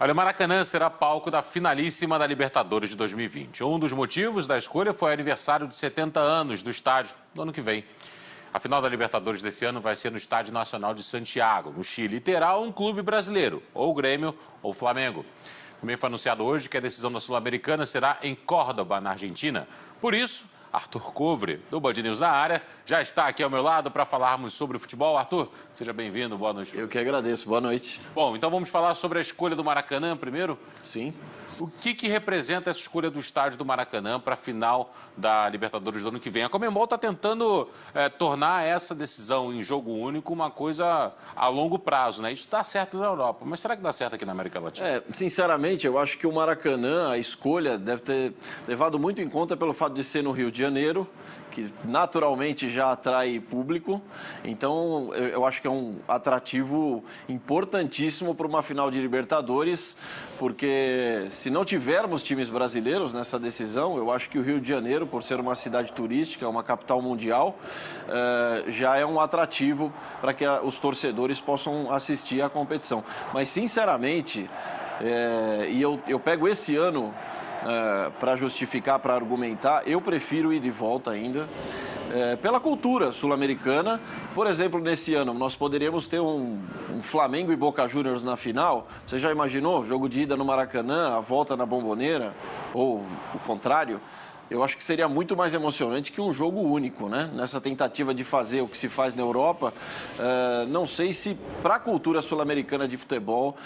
Olha, o Maracanã será palco da finalíssima da Libertadores de 2020. Um dos motivos da escolha foi o aniversário de 70 anos do estádio no ano que vem. A final da Libertadores desse ano vai ser no Estádio Nacional de Santiago, no Chile, e terá um clube brasileiro, ou o Grêmio ou o Flamengo. Também foi anunciado hoje que a decisão da Sul-Americana será em Córdoba, na Argentina. Por isso, Arthur Covre, do Band News na área, já está aqui ao meu lado para falarmos sobre o futebol. Arthur, seja bem-vindo, boa noite. Eu que agradeço, boa noite. Bom, então vamos falar sobre a escolha do Maracanã primeiro? Sim. O que representa essa escolha do estádio do Maracanã para a final da Libertadores do ano que vem? A Conmebol está tentando tornar essa decisão em jogo único uma coisa a longo prazo, né? Isso dá certo na Europa, mas será que dá certo aqui na América Latina? Sinceramente, eu acho que o Maracanã, a escolha, deve ter levado muito em conta pelo fato de ser no Rio de Janeiro, que naturalmente já atrai público. Então, eu acho que é um atrativo importantíssimo para uma final de Libertadores, porque se não tivermos times brasileiros nessa decisão, eu acho que o Rio de Janeiro, por ser uma cidade turística, uma capital mundial, já é um atrativo para que os torcedores possam assistir à competição. Mas, sinceramente, e eu pego esse ano para justificar, para argumentar, eu prefiro ir de volta ainda. Pela cultura sul-americana. Por exemplo, nesse ano, nós poderíamos ter um Flamengo e Boca Juniors na final. Você já imaginou? Jogo de ida no Maracanã, a volta na Bombonera, ou o contrário? Eu acho que seria muito mais emocionante que um jogo único, né? Nessa tentativa de fazer o que se faz na Europa, não sei se para a cultura sul-americana de futebol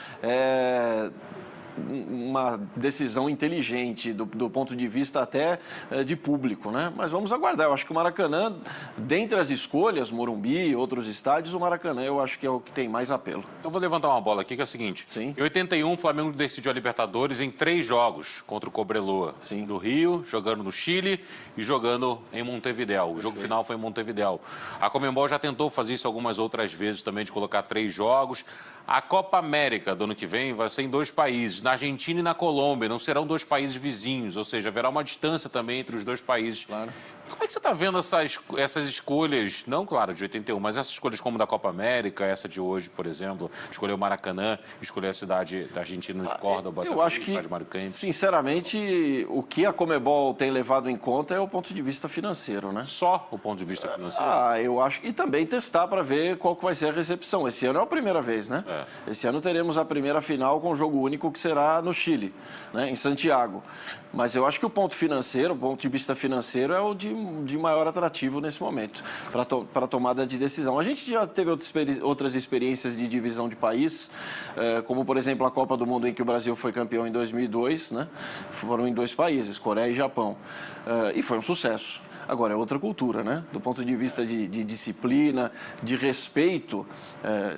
uma decisão inteligente do ponto de vista até de público, né? Mas vamos aguardar. Eu acho que o Maracanã, dentre as escolhas, Morumbi, outros estádios, o Maracanã eu acho que é o que tem mais apelo. Então vou levantar uma bola aqui que é o seguinte. Sim. Em 81, o Flamengo decidiu a Libertadores em 3 jogos contra o Cobreloa. Sim. No Rio, jogando no Chile e jogando em Montevidéu. O jogo final foi em Montevidéu. A Conmebol já tentou fazer isso algumas outras vezes também, de colocar 3 jogos. A Copa América do ano que vem vai ser em 2 países, na Argentina e na Colômbia. Não serão 2 países vizinhos, ou seja, haverá uma distância também entre os 2 países. Claro. Como é que você está vendo essas escolhas, não, claro, de 81, mas essas escolhas como da Copa América, essa de hoje, por exemplo, escolher o Maracanã, escolher a cidade da Argentina de Córdoba, eu acho que, sinceramente, o que a Conmebol tem levado em conta é o ponto de vista financeiro, né? Só o ponto de vista financeiro? Eu acho. E também testar para ver qual que vai ser a recepção. Esse ano é a primeira vez, né? Esse ano teremos a primeira final com o jogo único que será no Chile, né? Em Santiago. Mas eu acho que o ponto financeiro, o ponto de vista financeiro é o de maior atrativo nesse momento, para a tomada de decisão. A gente já teve outras experiências de divisão de país, como, por exemplo, a Copa do Mundo em que o Brasil foi campeão em 2002, né? Foram em 2 países, Coreia e Japão, e foi um sucesso. Agora, é outra cultura, né? Do ponto de vista de disciplina, de respeito,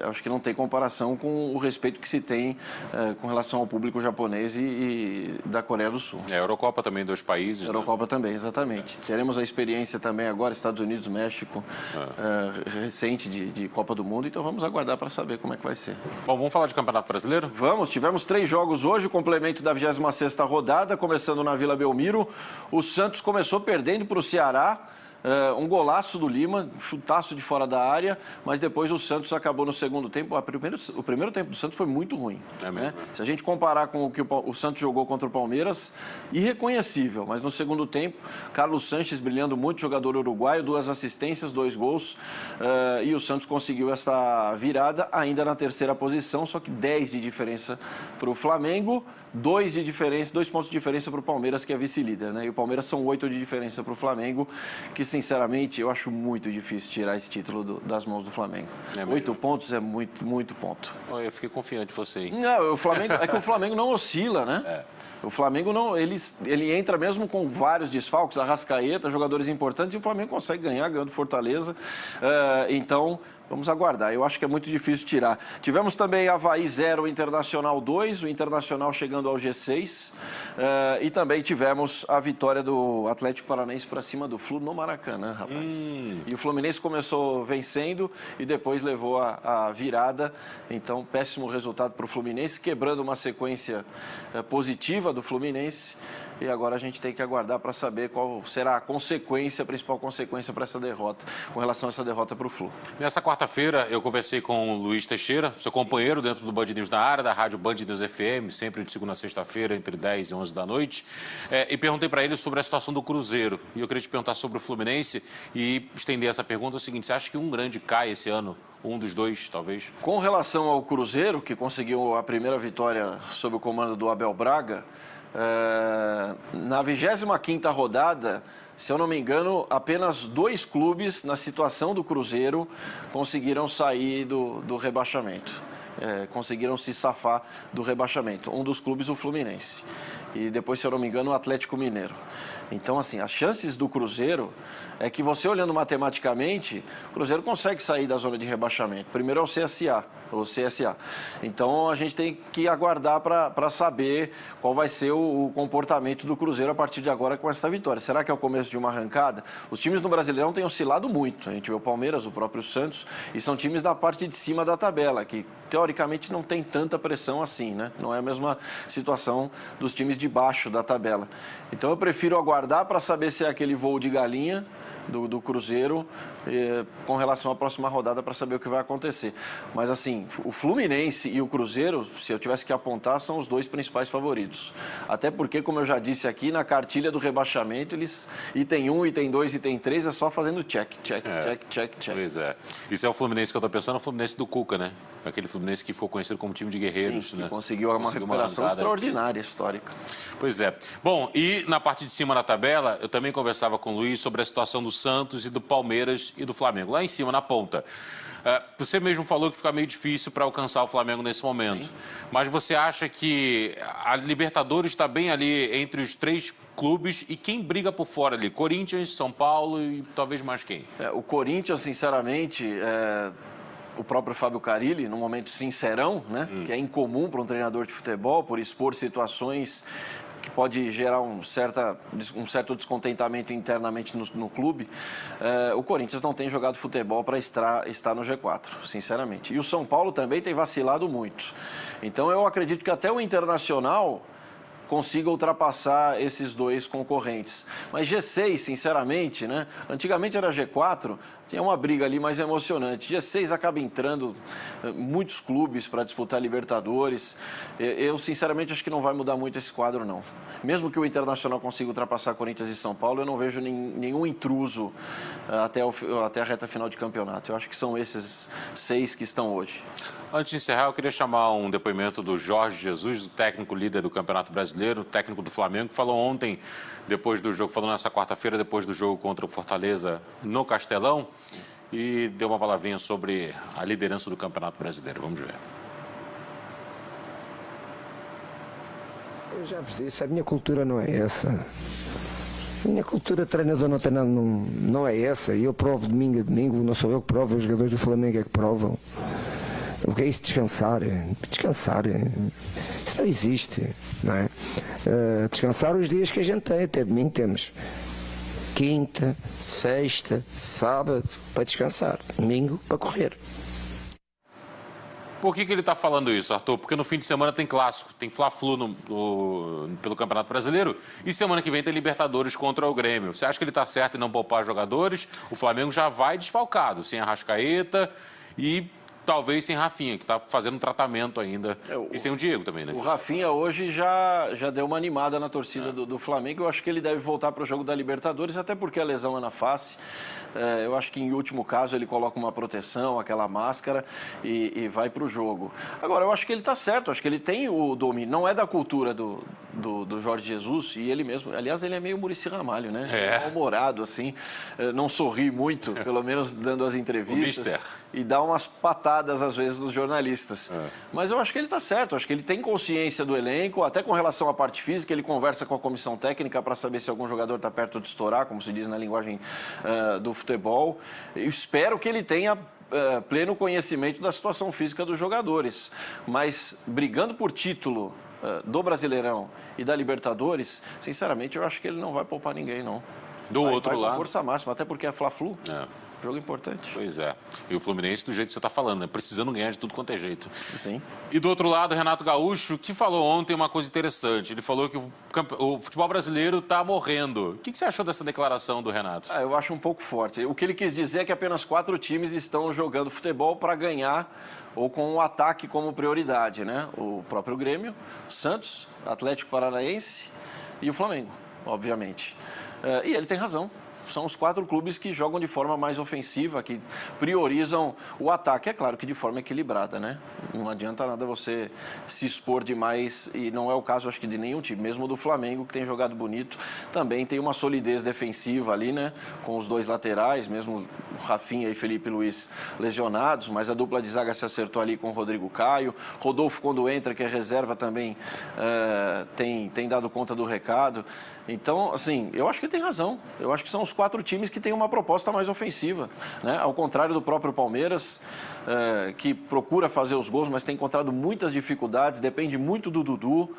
acho que não tem comparação com o respeito que se tem com relação ao público japonês e da Coreia do Sul. A Eurocopa também, 2 países. A Eurocopa também, exatamente. Teremos a experiência também agora, Estados Unidos, México, recente de Copa do Mundo, então vamos aguardar para saber como é que vai ser. Bom, vamos falar de Campeonato Brasileiro? Vamos, tivemos 3 jogos hoje, o complemento da 26ª rodada, começando na Vila Belmiro. O Santos começou perdendo para o Ceará. Um golaço do Lima, chutaço de fora da área, mas depois o Santos acabou no segundo tempo. O primeiro tempo do Santos foi muito ruim. Né? Se a gente comparar com o que o Santos jogou contra o Palmeiras, irreconhecível, mas no segundo tempo, Carlos Sanches brilhando muito, jogador uruguaio, 2 assistências, 2 gols, e o Santos conseguiu essa virada ainda na 3ª posição, só que 10 de diferença para o Flamengo, 2 pontos de diferença para o Palmeiras, que é vice-líder, né? E o Palmeiras são 8 de diferença para o Flamengo, que sinceramente eu acho muito difícil tirar esse título das mãos do Flamengo. 8 pontos é muito, muito ponto. Eu fiquei confiante em você, hein? Não, é que o Flamengo não oscila, né? O Flamengo não, ele entra mesmo com vários desfalques, Arrascaeta, jogadores importantes, e o Flamengo consegue ganhar, ganhando Fortaleza. Então, vamos aguardar. Eu acho que é muito difícil tirar. Tivemos também Avaí 0, Internacional 2, o Internacional chegando ao G6. E também tivemos a vitória do Atlético Paranaense para cima do Flu no Maracanã, rapaz. E o Fluminense começou vencendo e depois levou a virada. Então, péssimo resultado para o Fluminense, quebrando uma sequência positiva do Fluminense. e agora a gente tem que aguardar para saber qual será a consequência, a principal consequência para essa derrota, com relação a essa derrota para o Flu. Nessa quarta-feira, eu conversei com o Luiz Teixeira, seu companheiro dentro do Band News na área, da rádio Band News FM, sempre de segunda a sexta-feira, entre 10 e 11 da noite, e perguntei para ele sobre a situação do Cruzeiro. E eu queria te perguntar sobre o Fluminense e estender essa pergunta o seguinte: você acha que um grande cai esse ano? Um dos dois, talvez? Com relação ao Cruzeiro, que conseguiu a primeira vitória sob o comando do Abel Braga, na 25ª rodada, se eu não me engano, apenas 2 clubes na situação do Cruzeiro conseguiram sair do rebaixamento. Conseguiram se safar do rebaixamento. Um dos clubes, o Fluminense. E depois, se eu não me engano, o Atlético Mineiro. Então, assim, as chances do Cruzeiro é que você, olhando matematicamente, o Cruzeiro consegue sair da zona de rebaixamento. Primeiro é o CSA. Então, a gente tem que aguardar para saber qual vai ser o comportamento do Cruzeiro a partir de agora com essa vitória. Será que é o começo de uma arrancada? Os times no Brasileirão têm oscilado muito. A gente vê o Palmeiras, o próprio Santos, e são times da parte de cima da tabela, que teoricamente não tem tanta pressão assim, né? Não é a mesma situação dos times de baixo da tabela. Então, eu prefiro aguardar para saber se é aquele voo de galinha do Cruzeiro com relação à próxima rodada, para saber o que vai acontecer. Mas assim, o Fluminense e o Cruzeiro, se eu tivesse que apontar, são os 2 principais favoritos. Até porque, como eu já disse aqui, na cartilha do rebaixamento, eles item 1, item 2, item 3, é só fazendo check. Pois é. Isso é o Fluminense que eu estou pensando, o Fluminense do Cuca, né? Aquele Fluminense que foi conhecido como time de guerreiros. Sim, né? Que conseguiu uma recuperação extraordinária, histórica. Pois é. Bom, e na parte de cima da tabela, eu também conversava com o Luiz sobre a situação do Santos e do Palmeiras e do Flamengo. Lá em cima, na ponta. Você mesmo falou que fica meio difícil para alcançar o Flamengo nesse momento. Sim. Mas você acha que a Libertadores está bem ali entre os 3 clubes e quem briga por fora ali? Corinthians, São Paulo e talvez mais quem? O Corinthians, sinceramente, o próprio Fábio Carille, num momento sincerão, né? Que é incomum para um treinador de futebol, por expor situações que pode gerar um certo descontentamento internamente no clube. O Corinthians não tem jogado futebol para estar no G4, sinceramente. E o São Paulo também tem vacilado muito. Então, eu acredito que até o Internacional consiga ultrapassar esses 2 concorrentes. Mas G6, sinceramente, né? Antigamente era G4, tinha uma briga ali mais emocionante. G6 acaba entrando muitos clubes para disputar Libertadores. Eu, sinceramente, acho que não vai mudar muito esse quadro, não. Mesmo que o Internacional consiga ultrapassar Corinthians e São Paulo, eu não vejo nenhum intruso até a reta final de campeonato. Eu acho que são esses 6 que estão hoje. Antes de encerrar, eu queria chamar um depoimento do Jorge Jesus, o técnico líder do Campeonato Brasileiro, técnico do Flamengo, que falou ontem, depois do jogo, falou nessa quarta-feira, depois do jogo contra o Fortaleza no Castelão, e deu uma palavrinha sobre a liderança do Campeonato Brasileiro. Vamos ver. Eu já vos disse, a minha cultura não é essa. A minha cultura de treinador não é essa. E eu provo domingo a domingo, não sou eu que provo, os jogadores do Flamengo é que provam. O que é isso? Descansar. Descansar. Isso não existe, não é? Descansar os dias que a gente tem, até domingo temos quinta, sexta, sábado para descansar, domingo para correr. Por que ele está falando isso, Arthur? Porque no fim de semana tem clássico, tem Fla-Flu pelo Campeonato Brasileiro e semana que vem tem Libertadores contra o Grêmio. Você acha que ele está certo em não poupar jogadores? O Flamengo já vai desfalcado, sem Arrascaeta e talvez sem Rafinha, que está fazendo um tratamento ainda. E sem o Diego também, né? O Rafinha hoje já deu uma animada na torcida do Flamengo. Eu acho que ele deve voltar para o jogo da Libertadores, até porque a lesão é na face. Eu acho que em último caso ele coloca uma proteção, aquela máscara e vai para o jogo. Agora, eu acho que ele está certo, acho que ele tem o domínio. Não é da cultura do Jorge Jesus e ele mesmo. Aliás, ele é meio Muricy Ramalho, né? Mal-humorado, assim. Não sorri muito, pelo menos dando as entrevistas. E dá umas patadas, às vezes, nos jornalistas. Mas eu acho que ele está certo, acho que ele tem consciência do elenco, até com relação à parte física, ele conversa com a comissão técnica para saber se algum jogador está perto de estourar, como se diz na linguagem do futebol. Eu espero que ele tenha pleno conhecimento da situação física dos jogadores. Mas brigando por título do Brasileirão e da Libertadores, sinceramente, eu acho que ele não vai poupar ninguém, não. Do outro lado, força máxima, até porque é Fla-Flu. Jogo importante. Pois é. E o Fluminense, do jeito que você está falando, né? Precisando ganhar de tudo quanto é jeito. Sim. E do outro lado, Renato Gaúcho, que falou ontem uma coisa interessante. Ele falou que o futebol brasileiro está morrendo. O que você achou dessa declaração do Renato? Eu acho um pouco forte. O que ele quis dizer é que apenas 4 times estão jogando futebol para ganhar ou com o ataque como prioridade, né? O próprio Grêmio, Santos, Atlético Paranaense e o Flamengo, obviamente. E ele tem razão. São os 4 clubes que jogam de forma mais ofensiva, que priorizam o ataque. É claro que de forma equilibrada, né? Não adianta nada você se expor demais, e não é o caso, acho que, de nenhum time. Mesmo do Flamengo, que tem jogado bonito, também tem uma solidez defensiva ali, né? Com os 2 laterais, mesmo o Rafinha e Felipe Luiz lesionados, mas a dupla de zaga se acertou ali com o Rodrigo Caio. Rodolfo, quando entra, que é reserva, também tem dado conta do recado. Então, assim, eu acho que ele tem razão. Eu acho que são os 4 times que têm uma proposta mais ofensiva, né? Ao contrário do próprio Palmeiras, que procura fazer os gols, mas tem encontrado muitas dificuldades, depende muito do Dudu.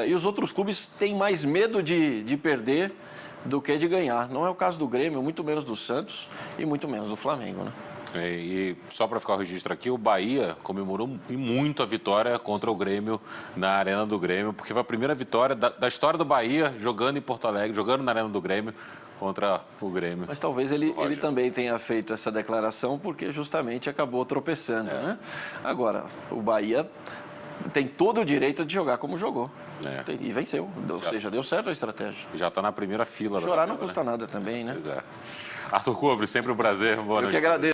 E os outros clubes têm mais medo de perder do que de ganhar. Não é o caso do Grêmio, muito menos do Santos e muito menos do Flamengo, né? E só para ficar o registro aqui, o Bahia comemorou muito a vitória contra o Grêmio na Arena do Grêmio, porque foi a primeira vitória da história do Bahia jogando em Porto Alegre, jogando na Arena do Grêmio contra o Grêmio. Mas talvez ele também tenha feito essa declaração porque justamente acabou tropeçando, né? Agora, o Bahia tem todo o direito de jogar como jogou. E venceu. Ou seja, deu certo a estratégia. Já está na primeira fila. Chorar não custa nada também, né? Pois é. Arthur Cubre, sempre um prazer. Boa noite. Eu que agradeço.